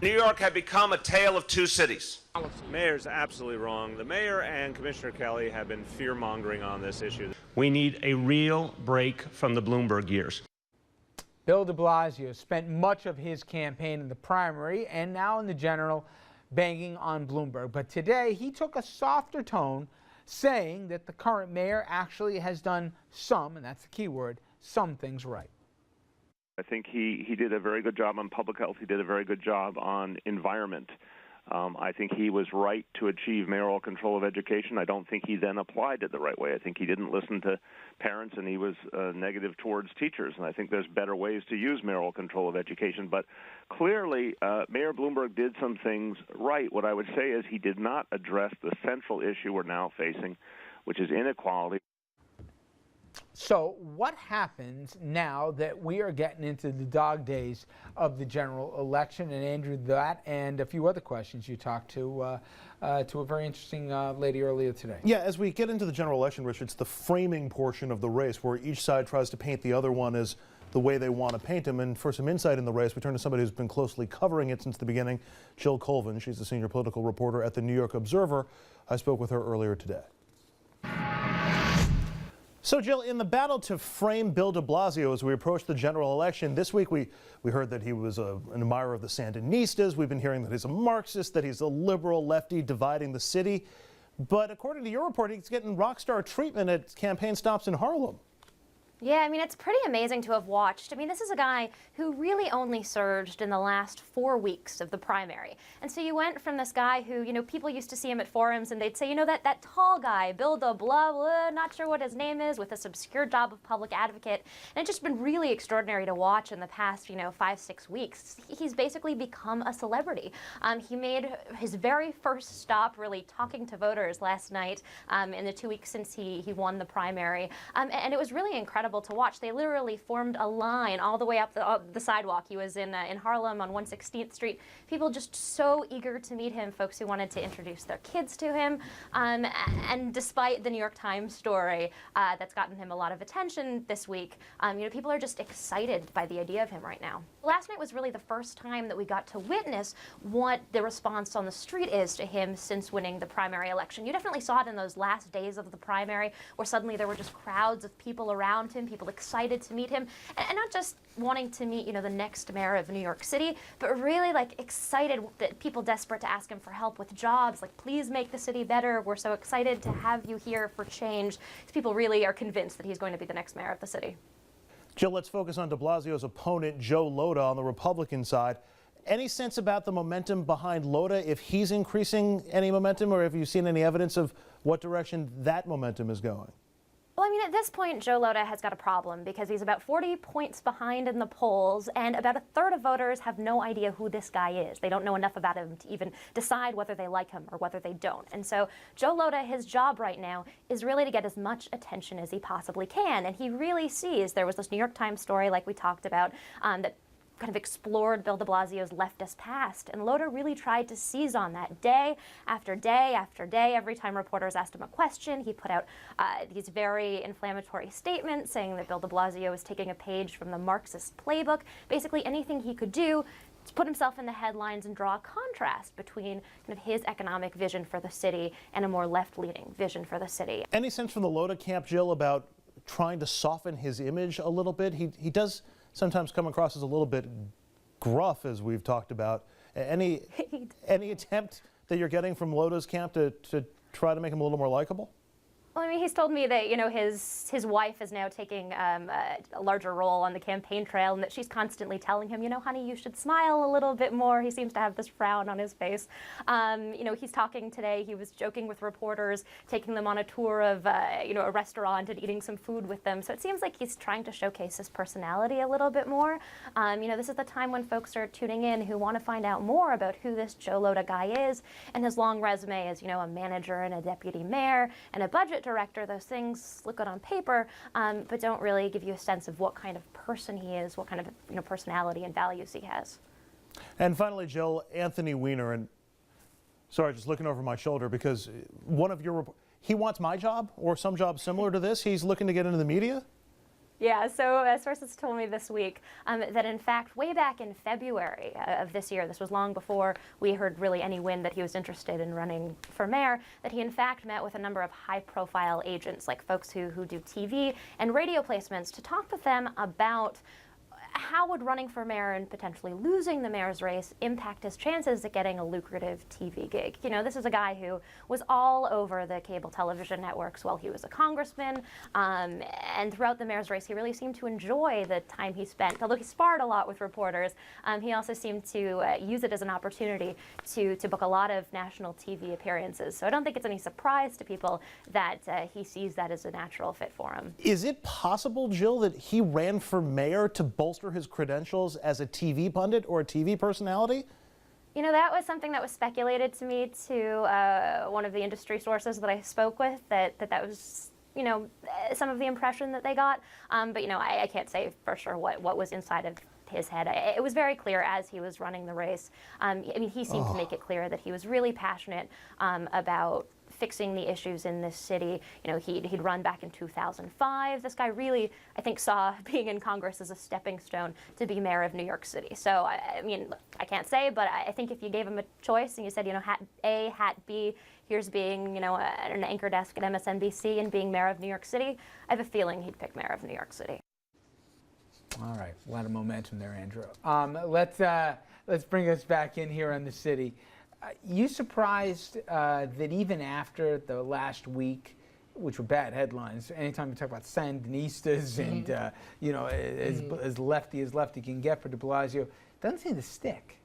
New York had become a tale of two cities. The mayor's absolutely wrong. The mayor and Commissioner Kelly have been fear-mongering on this issue. We need a real break from the Bloomberg years. Bill de Blasio spent much of his campaign in the primary and now in the general banging on Bloomberg. But today he took a softer tone, saying that the current mayor actually has done some, and that's the key word, some things right. I think he did a very good job on public health. He did a very good job on environment. I think he was right to achieve mayoral control of education. I don't think he then applied it the right way. I think he didn't listen to parents, and he was negative towards teachers. And I think there's better ways to use mayoral control of education. But clearly, Mayor Bloomberg did some things right. What I would say is he did not address the central issue we're now facing, which is inequality. So what happens now that we are getting into the dog days of the general election? And Andrew, that and a few other questions you talked to a very interesting lady earlier today. Yeah, as we get into the general election, Rich, it's the framing portion of the race where each side tries to paint the other one as the way they want to paint him. And for some insight in the race, we turn to somebody who's been closely covering it since the beginning, Jill Colvin. She's the senior political reporter at the New York Observer. I spoke with her earlier today. So, Jill, in the battle to frame Bill de Blasio as we approach the general election, this week we heard that he was an admirer of the Sandinistas. We've been hearing that he's a Marxist, that he's a liberal lefty dividing the city. But according to your report, he's getting rock star treatment at campaign stops in Harlem. Yeah, I mean, it's pretty amazing to have watched. I mean, this is a guy who really only surged in the last 4 weeks of the primary. And so you went from this guy who, you know, people used to see him at forums and they'd say, you know, that tall guy, Bill de blah, blah, not sure what his name is, with this obscure job of public advocate. And it's just been really extraordinary to watch in the past, 5-6 weeks. He's basically become a celebrity. He made his very first stop really talking to voters last night in the 2 weeks since he won the primary. And it was really incredible to watch. They literally formed a line all the way up the sidewalk. He was in Harlem on 116th Street. People just so eager to meet him, folks who wanted to introduce their kids to him. And despite the New York Times story that's gotten him a lot of attention this week, people are just excited by the idea of him right now. Last night was really the first time that we got to witness what the response on the street is to him since winning the primary election. You definitely saw it in those last days of the primary, where suddenly there were just crowds of people around him, people excited to meet him, and not just wanting to meet, the next mayor of New York City, but really excited that people desperate to ask him for help with jobs, please make the city better. We're so excited to have you here for change. These people really are convinced that he's going to be the next mayor of the city. Jill, let's focus on de Blasio's opponent, Joe Lhota, on the Republican side. Any sense about the momentum behind Lhota, if he's increasing any momentum, or have you seen any evidence of what direction that momentum is going? Well, I mean, at this point, Joe Lhota has got a problem because he's about 40 points behind in the polls, and about a third of voters have no idea who this guy is. They don't know enough about him to even decide whether they like him or whether they don't. And so Joe Lhota, his job right now is really to get as much attention as he possibly can. And he really sees, there was this New York Times story like we talked about that kind of explored Bill de Blasio's leftist past, and Lhota really tried to seize on that day after day after day. Every time reporters asked him a question, he put out these very inflammatory statements saying that Bill de Blasio was taking a page from the Marxist playbook. Basically anything he could do to put himself in the headlines and draw a contrast between kind of his economic vision for the city and a more left-leaning vision for the city. Any sense from the Lhota camp, Jill, about trying to soften his image a little bit? He does sometimes come across as a little bit gruff, as we've talked about. Any attempt that you're getting from Lhota's camp to try to make him a little more likable? Well, I mean, he's told me that, his wife is now taking a larger role on the campaign trail, and that she's constantly telling him, honey, you should smile a little bit more. He seems to have this frown on his face. He's talking today. He was joking with reporters, taking them on a tour of, a restaurant and eating some food with them. So it seems like he's trying to showcase his personality a little bit more. This is the time when folks are tuning in who want to find out more about who this Joe Lhota guy is, and his long resume as, a manager and a deputy mayor and a budget director. Those things look good on paper, but don't really give you a sense of what kind of person he is, what kind of personality and values he has. And finally, Jill, Anthony Weiner, and sorry, just looking over my shoulder, because one of your he wants my job or some job similar to this. He's looking to get into the media. Yeah, so sources told me this week that in fact, way back in February of this year, this was long before we heard really any wind that he was interested in running for mayor, that he in fact met with a number of high-profile agents, like folks who do TV and radio placements, to talk with them about how would running for mayor and potentially losing the mayor's race impact his chances at getting a lucrative TV gig. You know, this is a guy who was all over the cable television networks while he was a congressman, and throughout the mayor's race, he really seemed to enjoy the time he spent. Although he sparred a lot with reporters, he also seemed to use it as an opportunity to book a lot of national TV appearances. So I don't think it's any surprise to people that he sees that as a natural fit for him. Is it possible, Jill, that he ran for mayor to bolster his credentials as a TV pundit or a TV personality? You know, that was something that was speculated to me to one of the industry sources that I spoke with, that was, you know, some of the impression that they got. But, you know, I can't say for sure what was inside of his head. It was very clear as he was running the race. I mean, he seemed to make it clear that he was really passionate about fixing the issues in this city. You know, he'd run back in 2005. This guy really, I think, saw being in Congress as a stepping stone to be mayor of New York City. So, I mean, I can't say, but I think if you gave him a choice and you said, you know, hat A, hat B, here's being, you know, an anchor desk at MSNBC and being mayor of New York City, I have a feeling he'd pick mayor of New York City. All right, a lot of momentum there, Andrew. Let's bring us back in here on the city. You surprised that even after the last week, which were bad headlines, anytime you talk about Sandinistas and, you know, as lefty can get for de Blasio, doesn't seem to stick.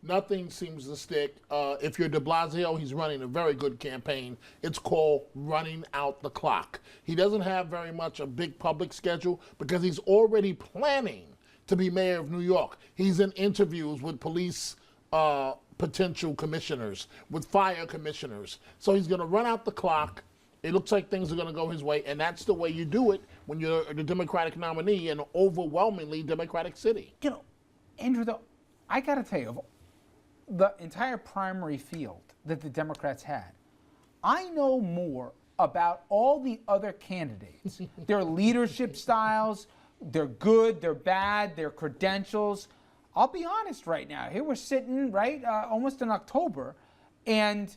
Nothing seems to stick. If you're de Blasio, he's running a very good campaign. It's called running out the clock. He doesn't have very much a big public schedule because he's already planning to be mayor of New York. He's in interviews with police potential commissioners, with fire commissioners. So he's going to run out the clock. It looks like things are going to go his way, and that's the way you do it when you're the Democratic nominee in an overwhelmingly Democratic city. You know, Andrew, though, I got to tell you, the entire primary field that the Democrats had, I know more about all the other candidates, their leadership styles, their good, their bad, their credentials. I'll be honest right now. Here we're sitting, right, almost in October, and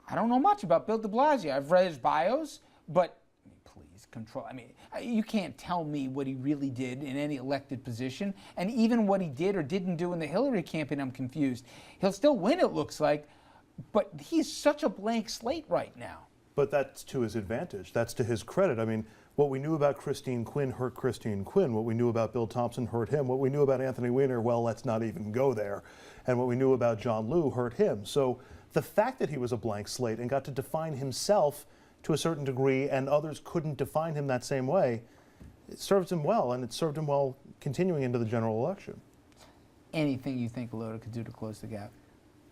I don't know much about Bill de Blasio. I've read his bios, but please control. I mean, you can't tell me what he really did in any elected position, and even what he did or didn't do in the Hillary campaign, I'm confused. He'll still win, it looks like, but he's such a blank slate right now. But that's to his advantage. That's to his credit. I mean, what we knew about Christine Quinn hurt Christine Quinn. What we knew about Bill Thompson hurt him. What we knew about Anthony Weiner, well, let's not even go there. And what we knew about John Liu hurt him. So the fact that he was a blank slate and got to define himself to a certain degree and others couldn't define him that same way, it serves him well, and it served him well continuing into the general election. Anything you think Lhota could do to close the gap?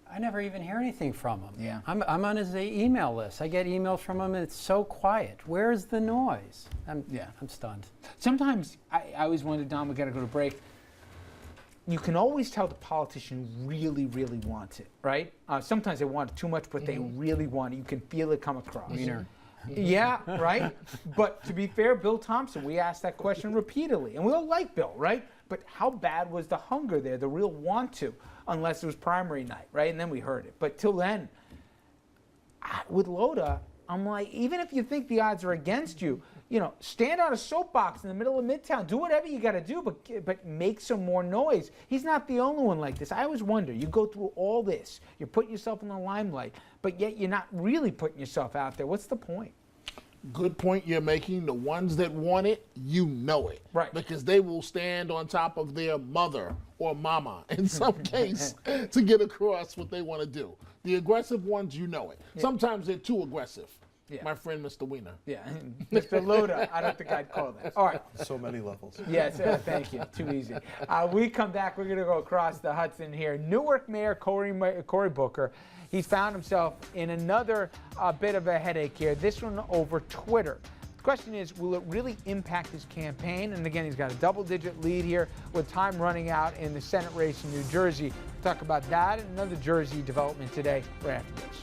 I never even hear anything from him. Yeah. I'm on his email list. I get emails from him and it's so quiet. Where's the noise? I'm stunned. Sometimes I always wonder, Don, we got to go to break. You can always tell the politician really, really wants it, right? Sometimes they want it too much, but they really want it. You can feel it come across. Yeah, right? But to be fair, Bill Thompson, we asked that question repeatedly. And we all like Bill, right? But how bad was the hunger there, the real want to, unless it was primary night, right? And then we heard it. But till then, with Lhota, I'm like, even if you think the odds are against you, you know, stand on a soapbox in the middle of Midtown. Do whatever you got to do, but make some more noise. He's not the only one like this. I always wonder, you go through all this, you're putting yourself in the limelight, but yet you're not really putting yourself out there. What's the point? Good point you're making. The ones that want it, you know it. Right. Because they will stand on top of their mother or mama, in some case, to get across what they want to do. The aggressive ones, you know it. Yeah. Sometimes they're too aggressive. Yeah. My friend, Mr. Weiner. Yeah, Mr. Lhota, I don't think I'd call that. All right. So many levels. Yes, thank you. Too easy. We come back, we're going to go across the Hudson here. Newark Mayor Cory Booker, he found himself in another bit of a headache here, this one over Twitter. The question is, will it really impact his campaign? And again, he's got a double-digit lead here with time running out in the Senate race in New Jersey. We'll talk about that and another Jersey development today right after this.